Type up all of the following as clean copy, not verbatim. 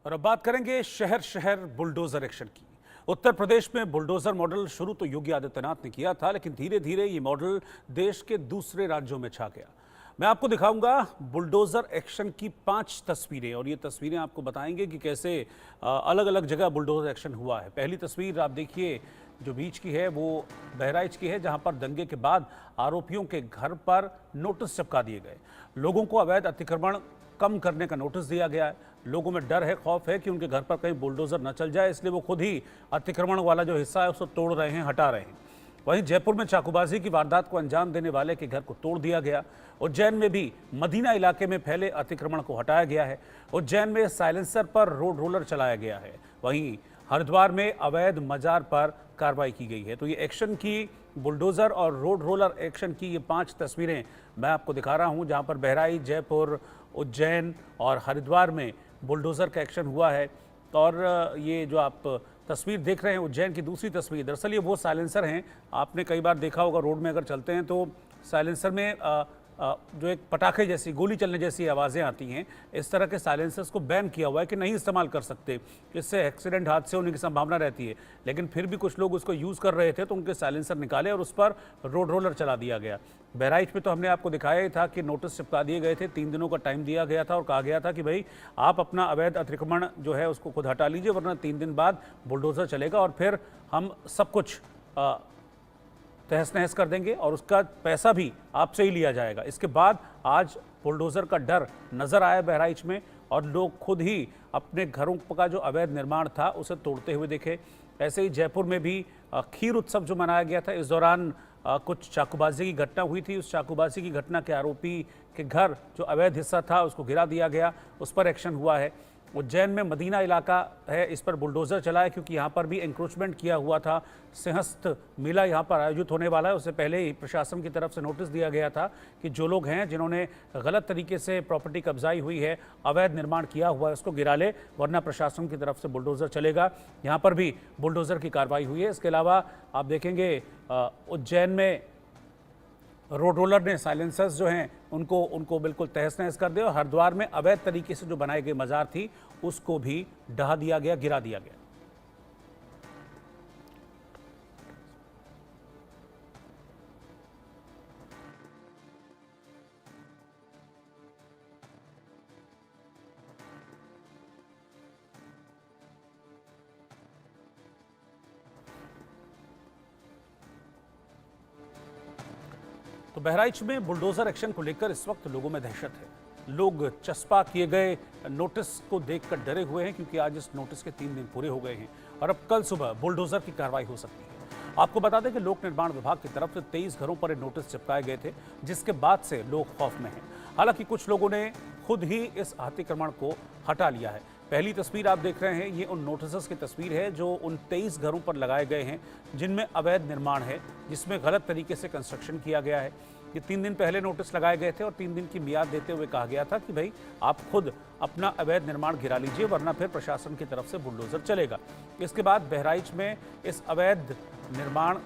और अब बात करेंगे शहर शहर बुलडोजर एक्शन की। उत्तर प्रदेश में बुलडोजर मॉडल शुरू तो योगी आदित्यनाथ ने किया था, लेकिन धीरे धीरे ये मॉडल देश के दूसरे राज्यों में छा गया। मैं आपको दिखाऊंगा बुलडोजर एक्शन की 5 तस्वीरें, और ये तस्वीरें आपको बताएंगे कि कैसे अलग अलग जगह बुलडोजर एक्शन हुआ है। पहली तस्वीर आप देखिए, जो बीच की है वो बहराइच की है, जहां पर दंगे के बाद आरोपियों के घर पर नोटिस चिपका दिए गए। लोगों को अवैध अतिक्रमण कम करने का नोटिस दिया गया है। लोगों में डर है, खौफ है कि उनके घर पर कहीं बुलडोजर न चल जाए, इसलिए वो खुद ही अतिक्रमण वाला जो हिस्सा है उसको तोड़ रहे हैं, हटा रहे हैं। वहीं जयपुर में चाकूबाजी की वारदात को अंजाम देने वाले के घर को तोड़ दिया गया। उज्जैन में भी मदीना इलाके में फैले अतिक्रमण को हटाया गया है। उज्जैन में साइलेंसर पर रोड रोलर चलाया गया है। वहीं हरिद्वार में अवैध मजार पर कार्रवाई की गई है। तो ये एक्शन की, बुलडोजर और रोड रोलर एक्शन की ये 5 तस्वीरें मैं आपको दिखा रहा हूं, जहां पर बहराइच, जयपुर, उज्जैन और हरिद्वार में बुलडोजर का एक्शन हुआ है। और ये जो आप तस्वीर देख रहे हैं, उज्जैन की दूसरी तस्वीर, दरअसल ये वो साइलेंसर हैं। आपने कई बार देखा होगा, रोड में अगर चलते हैं तो साइलेंसर में जो एक पटाखे जैसी, गोली चलने जैसी आवाज़ें आती हैं। इस तरह के साइलेंसर्स को बैन किया हुआ है कि नहीं इस्तेमाल कर सकते, इससे एक्सीडेंट, हादसे होने की संभावना रहती है। लेकिन फिर भी कुछ लोग उसको यूज़ कर रहे थे, तो उनके साइलेंसर निकाले और उस पर रोड रोलर चला दिया गया। बहराइच में तो हमने आपको दिखाया ही था कि नोटिस चिपका दिए गए थे, 3 दिनों का टाइम दिया गया था और कहा गया था कि भाई आप अपना अवैध अतिक्रमण जो है उसको खुद हटा लीजिए, वरना 3 दिन बाद बुलडोजर चलेगा और फिर हम सब कुछ तहस नहस कर देंगे और उसका पैसा भी आपसे ही लिया जाएगा। इसके बाद आज बुलडोजर का डर नजर आया बहराइच में, और लोग खुद ही अपने घरों का जो अवैध निर्माण था उसे तोड़ते हुए दिखे। ऐसे ही जयपुर में भी खीर उत्सव जो मनाया गया था, इस दौरान कुछ चाकूबाजी की घटना हुई थी। उस चाकूबाजी की घटना के आरोपी के घर जो अवैध हिस्सा था उसको गिरा दिया गया, उस पर एक्शन हुआ है। उज्जैन में मदीना इलाका है, इस पर बुलडोजर चला है क्योंकि यहाँ पर भी एंक्रोचमेंट किया हुआ था। सिंहस्थ मेला यहाँ पर आयोजित होने वाला है, उससे पहले ही प्रशासन की तरफ से नोटिस दिया गया था कि जो लोग हैं जिन्होंने गलत तरीके से प्रॉपर्टी कब्जाई हुई है, अवैध निर्माण किया हुआ है, उसको गिरा ले, वरना प्रशासन की तरफ से बुलडोजर चलेगा। यहाँ पर भी बुलडोजर की कार्रवाई हुई है। इसके अलावा आप देखेंगे उज्जैन में रोड रोलर ने साइलेंसर्स जो हैं उनको बिल्कुल तहस नहस कर दिया। और हरिद्वार में अवैध तरीके से जो बनाई गई मजार थी उसको भी ढहा दिया गया, गिरा दिया गया। तो बहराइच में बुलडोजर एक्शन को लेकर इस वक्त लोगों में दहशत है। लोग चस्पा किए गए नोटिस को देखकर डरे हुए हैं, क्योंकि आज इस नोटिस के 3 दिन पूरे हो गए हैं और अब कल सुबह बुलडोजर की कार्रवाई हो सकती है। आपको बता दें कि लोक निर्माण विभाग की तरफ से 23 घरों पर नोटिस चिपकाए गए थे, जिसके बाद से लोग खौफ में हैं। हालांकि कुछ लोगों ने खुद ही इस अतिक्रमण को हटा लिया है। पहली तस्वीर आप देख रहे हैं, ये उन नोटिस की तस्वीर है जो उन 23 घरों पर लगाए गए हैं जिनमें अवैध निर्माण है, जिसमें गलत तरीके से कंस्ट्रक्शन किया गया है। ये 3 दिन पहले नोटिस लगाए गए थे और 3 दिन की मियाद देते हुए कहा गया था कि भाई आप खुद अपना अवैध निर्माण गिरा लीजिए, वरना फिर प्रशासन की तरफ से बुलडोजर चलेगा। इसके बाद बहराइच में इस अवैध निर्माण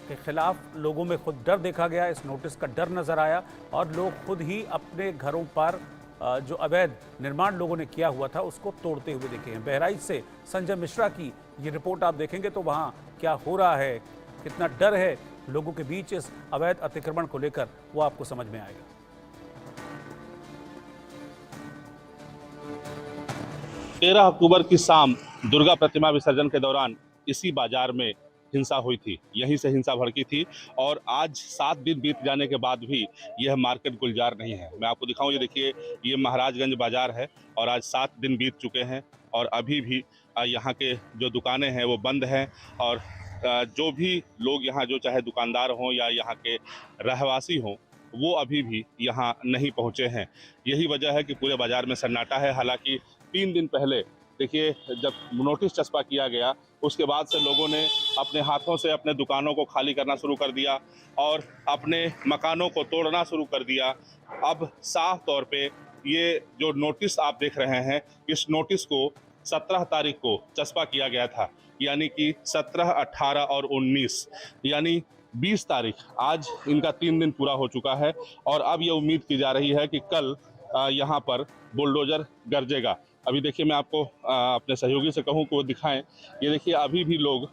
के खिलाफ लोगों में खुद डर देखा गया, इस नोटिस का डर नजर आया और लोग खुद ही अपने घरों पर जो अवैध निर्माण लोगों ने किया हुआ था उसको तोड़ते हुए दिखे हैं। बहराइच से संजय मिश्रा की ये रिपोर्ट आप देखेंगे तो वहाँ क्या हो रहा है, कितना डर है लोगों के बीच इस अवैध अतिक्रमण को लेकर, वो आपको समझ में आएगा। 13 अक्टूबर की शाम दुर्गा प्रतिमा विसर्जन के दौरान इसी बाजार में हिंसा हुई थी, यहीं से हिंसा भड़की थी और आज 7 दिन बीत जाने के बाद भी यह मार्केट गुलजार नहीं है। मैं आपको दिखाऊं, ये देखिए, ये महाराजगंज बाजार है और आज 7 दिन बीत चुके हैं और अभी भी यहाँ के जो दुकानें हैं वो बंद हैं और जो भी लोग यहाँ, जो चाहे दुकानदार हों या यहाँ के रहवासी हों, वो अभी भी यहाँ नहीं पहुँचे हैं। यही वजह है कि पूरे बाजार में सन्नाटा है। हालांकि 3 दिन पहले देखिए, जब नोटिस चस्पा किया गया उसके बाद से लोगों ने अपने हाथों से अपने दुकानों को खाली करना शुरू कर दिया और अपने मकानों को तोड़ना शुरू कर दिया। अब साफ तौर पे ये जो नोटिस आप देख रहे हैं, इस नोटिस को 17 तारीख को चस्पा किया गया था, यानी कि 17, 18 और 19, यानी 20 तारीख आज इनका 3 दिन पूरा हो चुका है और अब ये उम्मीद की जा रही है कि कल यहाँ पर बुलडोजर गरजेगा। अभी देखिए, मैं आपको अपने सहयोगी से कहूँ कि वो दिखाएं। ये देखिए, अभी भी लोग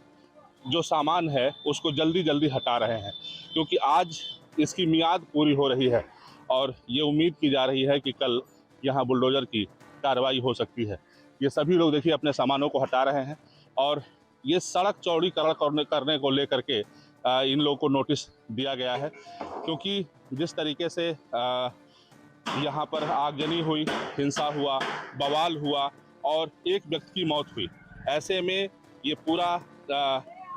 जो सामान है उसको जल्दी जल्दी हटा रहे हैं, क्योंकि आज इसकी मियाद पूरी हो रही है और ये उम्मीद की जा रही है कि कल यहाँ बुलडोजर की कार्रवाई हो सकती है। ये सभी लोग देखिए अपने सामानों को हटा रहे हैं और ये सड़क चौड़ीकरण करने को लेकर के इन लोगों को नोटिस दिया गया है, क्योंकि जिस तरीके से यहाँ पर आगजनी हुई, हिंसा हुआ, बवाल हुआ और एक व्यक्ति की मौत हुई, ऐसे में ये पूरा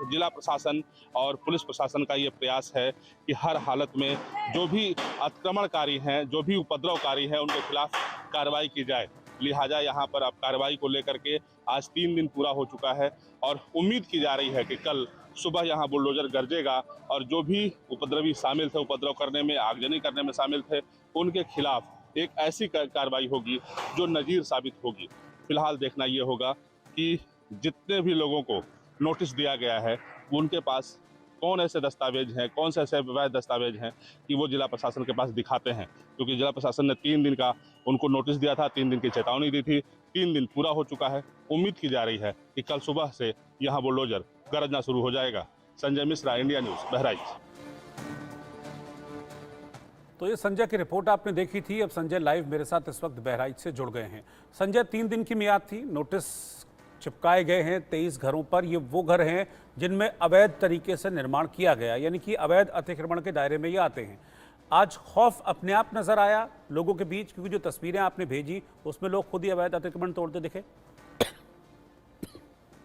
जिला प्रशासन और पुलिस प्रशासन का ये प्रयास है कि हर हालत में जो भी अतिक्रमणकारी हैं, जो भी उपद्रवकारी हैं, उनके खिलाफ कार्रवाई की जाए। लिहाजा यहाँ पर अब कार्रवाई को लेकर के आज 3 दिन पूरा हो चुका है और उम्मीद की जा रही है कि कल सुबह यहाँ बुलडोजर गरजेगा और जो भी उपद्रवी शामिल थे, उपद्रव करने में, आगजनी करने में शामिल थे, उनके खिलाफ एक ऐसी कार्रवाई होगी जो नज़ीर साबित होगी। फिलहाल देखना ये होगा कि जितने भी लोगों को नोटिस दिया गया है उनके पास कौन ऐसे दस्तावेज हैं, कौन से ऐसे वैध दस्तावेज हैं कि वो जिला प्रशासन के पास दिखाते हैं, क्योंकि जिला प्रशासन ने 3 दिन का उनको नोटिस दिया था, 3 दिन की चेतावनी दी थी, 3 दिन पूरा हो चुका है। उम्मीद की जा रही है कि कल सुबह से यहाँ बुलडोजर गरजना शुरू हो जाएगा। Sanjay Mishra, India news, Bahraich. तो ये संजय की रिपोर्ट आपने देखी थी। अब संजय लाइव मेरे साथ इस वक्त बहराइच से जुड़ गए हैं। संजय, 3 दिन की मियाद थी, नोटिस चिपकाए गए हैं 23 घरों पर। ये वो घर हैं जिनमें अवैध तरीके से निर्माण किया गया, यानी कि अवैध अतिक्रमण के दायरे में ये आते हैं। आज खौफ अपने आप नजर आया लोगों के बीच, क्योंकि जो तस्वीरें आपने भेजी उसमें लोग खुद ही अवैध अतिक्रमण तोड़ते दिखे।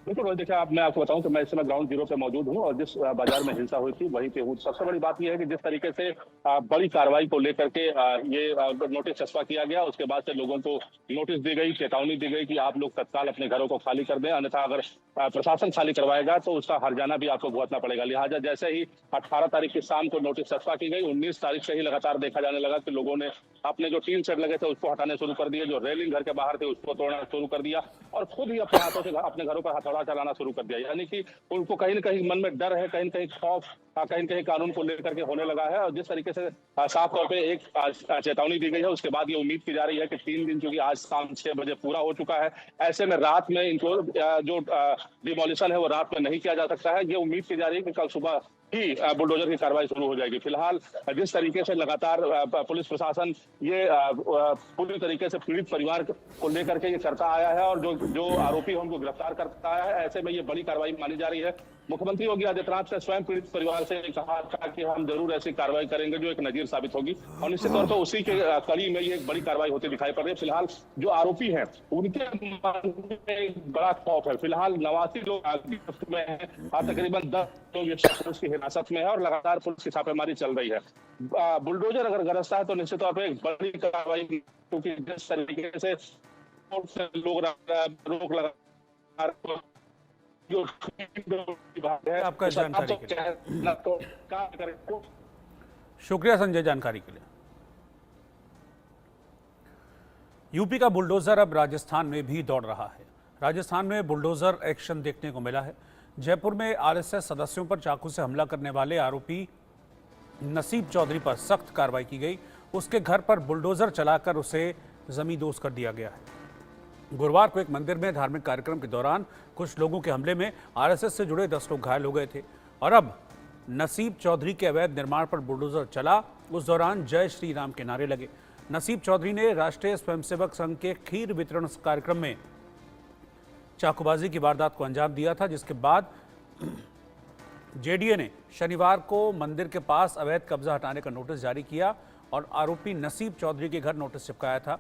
बिल्कुल, देखिए मैं आपको बताऊं कि मैं इस समय ग्राउंड जीरो पे मौजूद हूं और जिस बाजार में हिंसा हुई थी वहीं पे हूं। सबसे बड़ी बात यह है कि जिस तरीके से बड़ी कार्रवाई को लेकर के ये नोटिस चस्पा किया गया, उसके बाद से लोगों को नोटिस दी गई, चेतावनी दी गई कि आप लोग तत्काल अपने घरों को खाली कर दें, अन्यथा अगर प्रशासन खाली करवाएगा तो उसका हर्जाना भी आपको भुगतना पड़ेगा। लिहाजा जैसे ही 18 तारीख की शाम को नोटिस चस्पा की गई, 19 तारीख से ही लगातार देखा जाने लगा कि लोगों ने अपने जो टीन शेड लगे थे उसको हटाने शुरू कर दिए, जो रेलिंग घर के बाहर थे उसको तोड़ना शुरू कर दिया और खुद ही अपने हाथों से अपने घरों पर हथौड़ा चलाना शुरू कर दिया। यानी कि उनको कहीं न कहीं मन में डर है, कहीं न कहीं खौफ, कहीं न कहीं कानून को लेकर के होने लगा है। और जिस तरीके से साफ तौर पे एक चेतावनी दी गई है, उसके बाद ये उम्मीद की जा रही है कि 3 दिन चूंकि आज शाम 6 बजे पूरा हो चुका है, ऐसे में रात में इनको जो डिमोलिशन है वो रात में नहीं किया जा सकता है। ये उम्मीद की जा रही है कि कल सुबह ही बुलडोजर की कार्रवाई शुरू हो जाएगी। फिलहाल जिस तरीके से लगातार पुलिस प्रशासन ये पूरी तरीके से पीड़ित परिवार को लेकर के ये करता आया है और जो आरोपी है उनको गिरफ्तार करता आया है, ऐसे में ये बड़ी कार्रवाई मानी जा रही है। मुख्यमंत्री योगी आदित्यनाथ ने स्वयं पीड़ित परिवार से कहा था कि हम जरूर ऐसी कार्रवाई करेंगे जो एक नजीर साबित होगी और निश्चित तौर पर उसी के कड़ी में ये एक बड़ी कार्रवाई होती दिखाई पड़ रही है। फिलहाल जो आरोपी हैं उनके मन में एक बड़ा खौफ है। फिलहाल 89 लोग गिरफ्त में हैं, तकरीबन 10 लोग पुलिस की हिरासत में है और लगातार पुलिस की छापेमारी चल रही है। बुलडोजर अगर गरजता है तो निश्चित तौर पर एक बड़ी कार्रवाई, क्योंकि जिस तरीके से लोग रोक लगा आपका जानकारी के लिए शुक्रिया संजय, जानकारी के लिए। यूपी का बुलडोजर अब राजस्थान में भी दौड़ रहा है। राजस्थान में बुलडोजर एक्शन देखने को मिला है। जयपुर में आरएसएस सदस्यों पर चाकू से हमला करने वाले आरोपी नसीब चौधरी पर सख्त कार्रवाई की गई। उसके घर पर बुलडोजर चलाकर उसे जमींदोज कर दिया गया है। गुरुवार को एक मंदिर में धार्मिक कार्यक्रम के दौरान कुछ लोगों के हमले में आरएसएस से जुड़े 10 लोग घायल हो गए थे और अब नसीब चौधरी के अवैध निर्माण पर बुलडोजर चला। उस दौरान जय श्री राम के नारे लगे। नसीब चौधरी ने राष्ट्रीय स्वयंसेवक संघ के खीर वितरण कार्यक्रम में चाकूबाजी की वारदात को अंजाम दिया था, जिसके बाद जेडीए ने शनिवार को मंदिर के पास अवैध कब्जा हटाने का नोटिस जारी किया और आरोपी नसीब चौधरी के घर नोटिस चिपकाया था।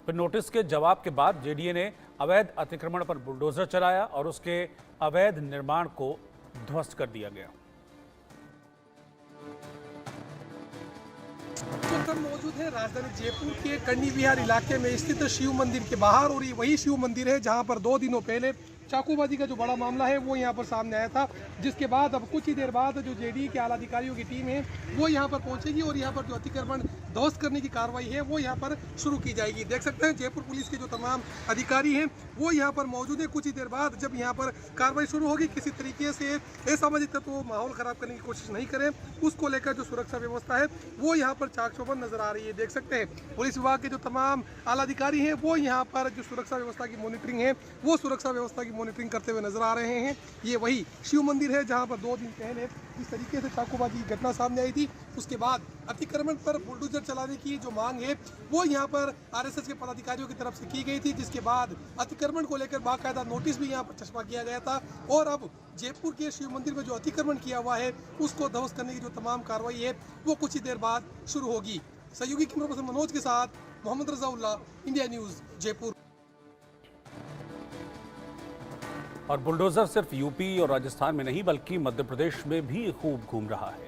फिर नोटिस के जवाब के बाद जेडीए ने अवैध अतिक्रमण पर बुलडोजर चलाया और उसके अवैध निर्माण को ध्वस्त कर दिया गया। हम मौजूद है राजधानी जयपुर के कन्नी विहार इलाके में स्थित शिव मंदिर के बाहर और ये वही शिव मंदिर है जहां पर 2 दिनों पहले चाकूबाजी का जो बड़ा मामला है वो यहाँ पर सामने आया था, जिसके बाद अब कुछ ही देर बाद जो जेडीए के आला अधिकारियों की टीम है वो यहाँ पर पहुँचेगी और यहाँ पर जो अतिक्रमण ध्वस्त करने की कार्रवाई है वो यहाँ पर शुरू की जाएगी। देख सकते हैं जयपुर पुलिस के जो तमाम अधिकारी हैं वो यहाँ पर मौजूद है। कुछ ही देर बाद जब यहाँ पर कार्रवाई शुरू होगी, किसी तरीके से असामाजिक तत्व तो माहौल खराब करने की कोशिश नहीं करें, उसको लेकर जो सुरक्षा व्यवस्था है वो यहाँ पर चाक चौबंद नजर आ रही है। देख सकते हैं पुलिस विभाग के जो तमाम आला अधिकारी हैं वो यहाँ पर जो सुरक्षा व्यवस्था की मॉनिटरिंग है वो सुरक्षा व्यवस्था की मॉनिटरिंग करते हुए नजर आ रहे हैं। ये वही शिव मंदिर है जहाँ पर 2 दिन पहले इस तरीके से चाकूबाजी की घटना सामने आई थी। उसके बाद अतिक्रमण पर बुलडोजर चलाने की जो मांग है वो यहाँ पर आरएसएस के पदाधिकारियों की तरफ से की गई थी, जिसके बाद अतिक्रमण को लेकर बाकायदा नोटिस भी यहाँ पर चस्पा किया गया था और अब जयपुर के शिव मंदिर में जो अतिक्रमण किया हुआ है उसको ध्वस्त करने की जो तमाम कार्रवाई है वो कुछ ही देर बाद शुरू होगी। सहयोगी कैमरा पर्सन मनोज के साथ मोहम्मद रजाउल्लाह, इंडिया न्यूज़, जयपुर। और बुलडोजर सिर्फ यूपी और राजस्थान में नहीं बल्कि मध्य प्रदेश में भी खूब घूम रहा है।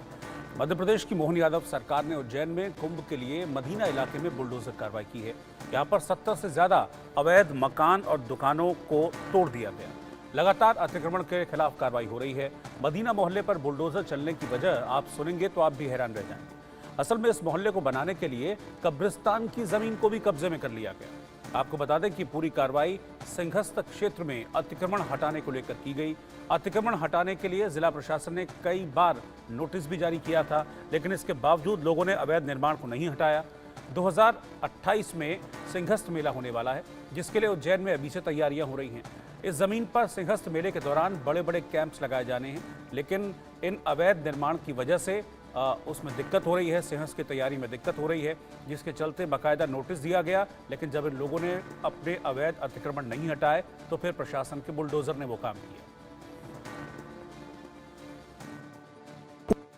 मध्य प्रदेश की मोहन यादव सरकार ने उज्जैन में कुंभ के लिए मदीना इलाके में बुलडोजर कार्रवाई की है। यहाँ पर 70 से ज्यादा अवैध मकान और दुकानों को तोड़ दिया गया। लगातार अतिक्रमण के खिलाफ कार्रवाई हो रही है। मदीना मोहल्ले पर बुलडोजर चलने की वजह आप सुनेंगे तो आप भी हैरान रह जाएंगे। असल में इस मोहल्ले को बनाने के लिए कब्रिस्तान की जमीन को भी कब्जे में कर लिया गया। आपको बता दें कि पूरी कार्रवाई सिंहस्थ क्षेत्र में अतिक्रमण हटाने को लेकर की गई। अतिक्रमण हटाने के लिए जिला प्रशासन ने कई बार नोटिस भी जारी किया था, लेकिन इसके बावजूद लोगों ने अवैध निर्माण को नहीं हटाया। 2028 में सिंहस्थ मेला होने वाला है, जिसके लिए उज्जैन में अभी से तैयारियां हो रही हैं। इस जमीन पर सिंहस्थ मेले के दौरान बड़े बड़े कैंप्स लगाए जाने हैं, लेकिन इन अवैध निर्माण की वजह से उसमें दिक्कत हो रही है, सिंहस्थ की तैयारी में दिक्कत हो रही है, जिसके चलते बाकायदा नोटिस दिया गया। लेकिन जब इन लोगों ने अपने अवैध अतिक्रमण नहीं हटाए तो फिर प्रशासन के बुलडोजर ने वो काम किया।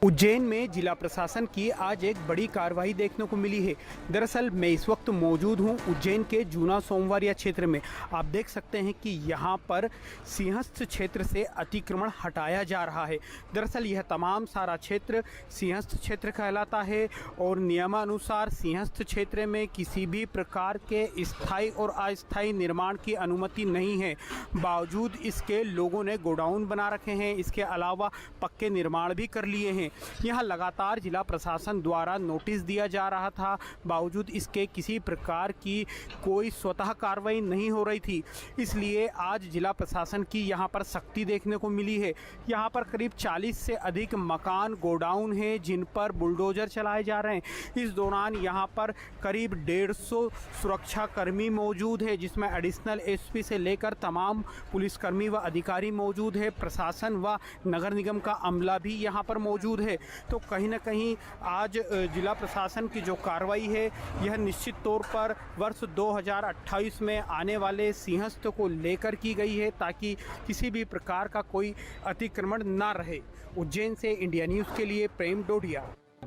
उज्जैन में जिला प्रशासन की आज एक बड़ी कार्रवाई देखने को मिली है। दरअसल मैं इस वक्त मौजूद हूं उज्जैन के जूना सोमवारिया क्षेत्र में। आप देख सकते हैं कि यहां पर सिंहस्थ क्षेत्र से अतिक्रमण हटाया जा रहा है। दरअसल यह तमाम सारा क्षेत्र सिंहस्थ क्षेत्र कहलाता है और नियमानुसार सिंहस्थ क्षेत्र में किसी भी प्रकार के स्थायी और अस्थायी निर्माण की अनुमति नहीं है। बावजूद इसके लोगों ने गोडाउन बना रखे हैं, इसके अलावा पक्के निर्माण भी कर लिए हैं। यहाँ लगातार जिला प्रशासन द्वारा नोटिस दिया जा रहा था, बावजूद इसके किसी प्रकार की कोई स्वतः कार्रवाई नहीं हो रही थी। इसलिए आज जिला प्रशासन की यहाँ पर सख्ती देखने को मिली है। यहाँ पर करीब 40 से अधिक मकान गोडाउन हैं जिन पर बुलडोजर चलाए जा रहे हैं। इस दौरान यहाँ पर करीब 150 सुरक्षा कर्मी मौजूद है, जिसमें एडिशनल एसपी से लेकर तमाम पुलिसकर्मी व अधिकारी मौजूद है। प्रशासन व नगर निगम का अमला भी यहाँ पर मौजूद है। तो कहीं ना कहीं आज जिला प्रशासन की जो कार्रवाई है यह निश्चित तौर पर वर्ष 2028 में आने वाले सिंहस्थ को लेकर की गई है, ताकि किसी भी प्रकार का कोई अतिक्रमण ना रहे। उज्जैन से इंडिया न्यूज़ के लिए प्रेम डोडिया।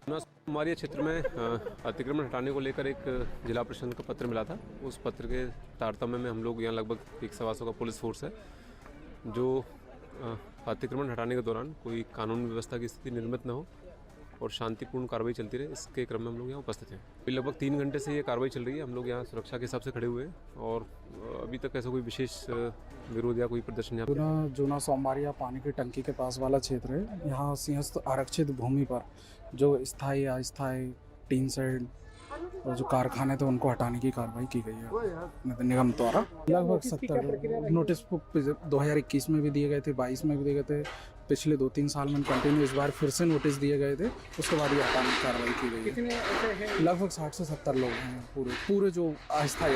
हमारे क्षेत्र में अतिक्रमण हटाने को लेकर एक जिला प्रशासन का पत्र मिला था। उस पत्र के तारतम्य में हम लोग यहाँ लगभग 125 का पुलिस फोर्स है, जो अतिक्रमण हटाने के दौरान कोई कानून व्यवस्था की स्थिति निर्मित न हो और शांतिपूर्ण कार्रवाई चलती रहे, इसके क्रम में हम लोग यहाँ उपस्थित हैं। लगभग 3 घंटे से ये कार्रवाई चल रही है। हम लोग यहाँ सुरक्षा के हिसाब से खड़े हुए हैं और अभी तक ऐसा कोई विशेष विरोध या कोई प्रदर्शन यहाँ जूना सोमवारिया पानी की टंकी के पास वाला क्षेत्र है। यहाँ सिंहस्थ आरक्षित भूमि पर जो स्थायी अस्थायी टीन शेड और जो कारखाने थे उनको हटाने की कार्रवाई की गई है निगम द्वारा। लगभग 70 नोटिस 2021 में भी दिए गए थे, 22 में भी दिए गए थे, पिछले 2-3 साल में कंटिन्यू इस बार फिर से नोटिस दिए गए थे। उसके बाद ये हटाने की कार्रवाई की गई है। लगभग 60 से 70 लोग हैं पूरे जो अस्थायी